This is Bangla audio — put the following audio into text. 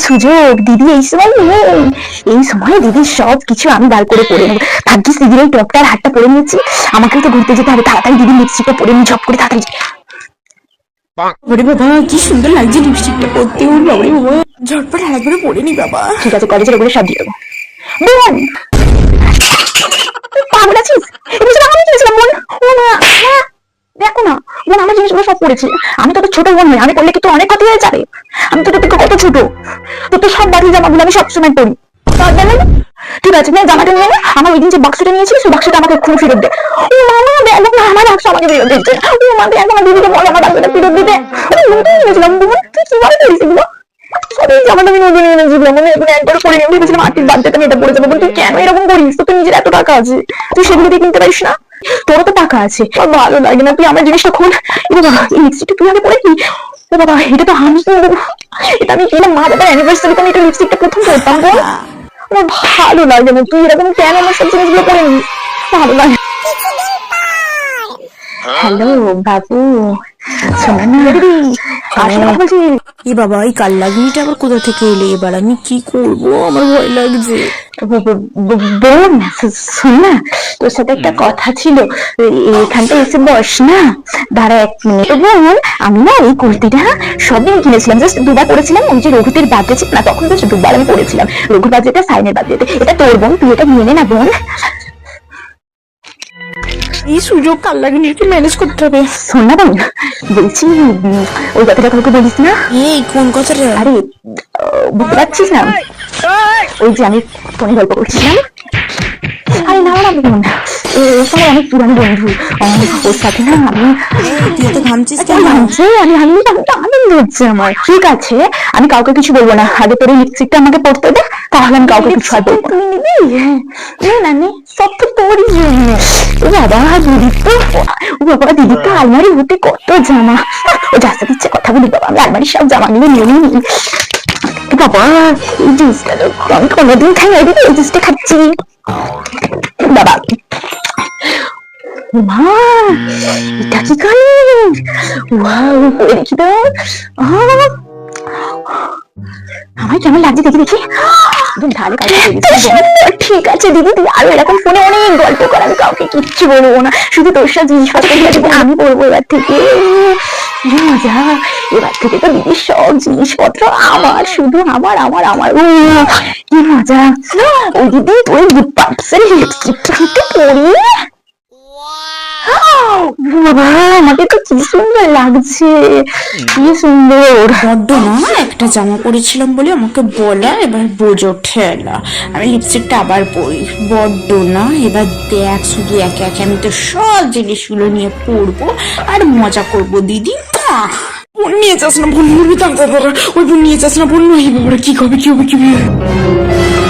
সুযোগ দিদি, এই সময় দিদির সব কিছু আমি বার করে পরে নেবো। ভাগ্যিস দিদির এই টপটার হাতটা পরে নিয়েছি, আমাকেও তো ঘুরতে যেতে হবে, তাড়াতাড়ি দিদির লিপস্টিকটা পরে নি ঝপ করে তাড়াতাড়ি। ওরে বাবা কি সুন্দর লাগছে লিপস্টিকটা পরতে, ওর বাবারে বাবা ঝটপট হাত করে পরে নি বাবা। ঠিক আছে, কলেজের ওপরে সব দিয়ে দেবো। বোন পাগল আছিস? আমি কিনেছিলাম বোন। ও মা, দেখো না বোন, আমার জিনিসগুলো সব পড়েছি। আমি তো ছোট বোন নই, আমি করলে কিন্তু অনেক ক্ষতি হয়ে যাবে। আমি তো তোর থেকে কত ছোট, তো সব বাড়ির জামাগুলো আমি সবসময় পরি। ঠিক আছে, না জামাটা নিয়ে না, আমার ওই দিন যে বাক্সটা নিয়েছিস সেই বাক্সটা আমাকে খুব ফেরত দে। ও মামা দেখো না, আমার বাক্স আমাকে ফেরত দিচ্ছে। ও মা দেখ, আমার দিদিকে বল আমার বাক্সটা ফেরত দিতে। নিয়েছিলাম বোন, তুই কি বলে দিয়েছিস এগুলো? সবই জামাটা আমি নতুন এনেছিলাম, মানে এখন একবার পরে নিয়ে ভেবেছিলাম আর্টির বার্থডেতে আমি এটা পরে যাবো। তুই কেন এরকম করিস? তো তুই নিজের এত টাকা আছে, তুই সেগুলো দিয়ে কিনতে পারিস না? তোরও তো টাকা আছে, আর ভালো লাগে না? তুই আমার জিনিসটা খোল। এ বাবা, এই লিপস্টিকটা তুই আগে পরে কি? ও বাবা, এটা তো আমি কিনবো, এটা আমি কিনলাম মা বাবার অ্যানিভার্সারিতে, আমি এটা লিপস্টিকটা প্রথম পরতাম বল। আমার ভালো লাগে না, তুই এরকম কেন আমার সব জিনিসগুলো পরে নিস? ভালো লাগে। হ্যালো বাবু, শোনো না দিদি, আসলে কথা বলছি। এ বাবা এই কাল লাগিনিটা আবার কোথা থেকে এলে? এবার আমি কি করবো, আমার ভয় লাগছে। বোন শোন না, তোর সাথে একটা কথা ছিল, এখানটা এসে বস না, দাঁড়া 1 মিনিট। বোন আমি না এই কুর্তিটা সবদিন কিনেছিলাম, জাস্ট দুবার পরেছিলাম, ওই যে রঘুদের বার্থডে ছিল না, তখন জাস্ট দুবার আমি পরেছিলাম, রঘুর বার্থডেটা সাইনের বার্থডেতে। এটা তোর বোন, তুই এটা নিয়ে নে না বোন। এই সুযোগ কাল লাগিনি কি ম্যানেজ করতে হবে। শোন না বোন, বলছি ওই কথাটা কাউকে বলিস না। এই কোন কথাটা? আরে বুঝতে পারছিস না, ওই যে আমি ফোনে গল্প করছিলাম। আরে না না বোন, আমার অনেক পুরানো বন্ধু, ওর সাথে না আমি। তুই তো ঘামছিস কেন? আনন্দ হচ্ছে আমার। ঠিক আছে, আমি কাউকে কিছু বলবো না, আগে তোর লিপস্টিকটা আমাকে পড়তে দে, তাহলে আমি কাউকে কিছু আর বলবো। তুমি নিবি? না নে, সব তো তোরই জন্য। ও বাবা দিদির তো, ও বাবা দিদির তো আলমারি হতে কত জামা। ও যার সাথে ইচ্ছে কথা বলি বাবা, আমি আলমারির সব জামাগুলো নিয়ে নিই। বাবা এই জিনিসটা তো আমি কোনোদিন খাই না, এই জিনিসটা খাচ্ছি বাবা। মা এটা কি কালার? ওয়াও, পরে দেখি তো আমার কেমন লাগছে, দেখি দেখি। ঠিক আছে দিদি, তুই আরো এরকম ফোনে অনেক গল্প কর, আমি কাউকে কিচ্ছু বলবো না, শুধু তোর সাথে জিনিসপত্র আমি বলবো এবার থেকে। মজা, এবার থেকে তো দিদির সব জিনিসপত্র আমার, শুধু আমার আমার আমার। কি মজা। ওই দিদি ওই পার্পসের লিপস্টিকটা পরি, বাবা আমাকে তো কি সুন্দর লাগছে, কি সুন্দর। বড্ড না একটা জামা পরেছিলাম বলে আমাকে বলা, এবার বোঝো ঠেলা। আমি লিপস্টিকটা আবার পরি, বড্ড না। এবার দেখ শুধু একে একে আমি তো সব জিনিসগুলো নিয়ে পরবো আর মজা করবো দিদি। বোন নিয়ে যাস না, বোন মরবি, ওই বোন নিয়ে যাস না, বোন নয় বাবা, কি হবে কি হবে কি হবে।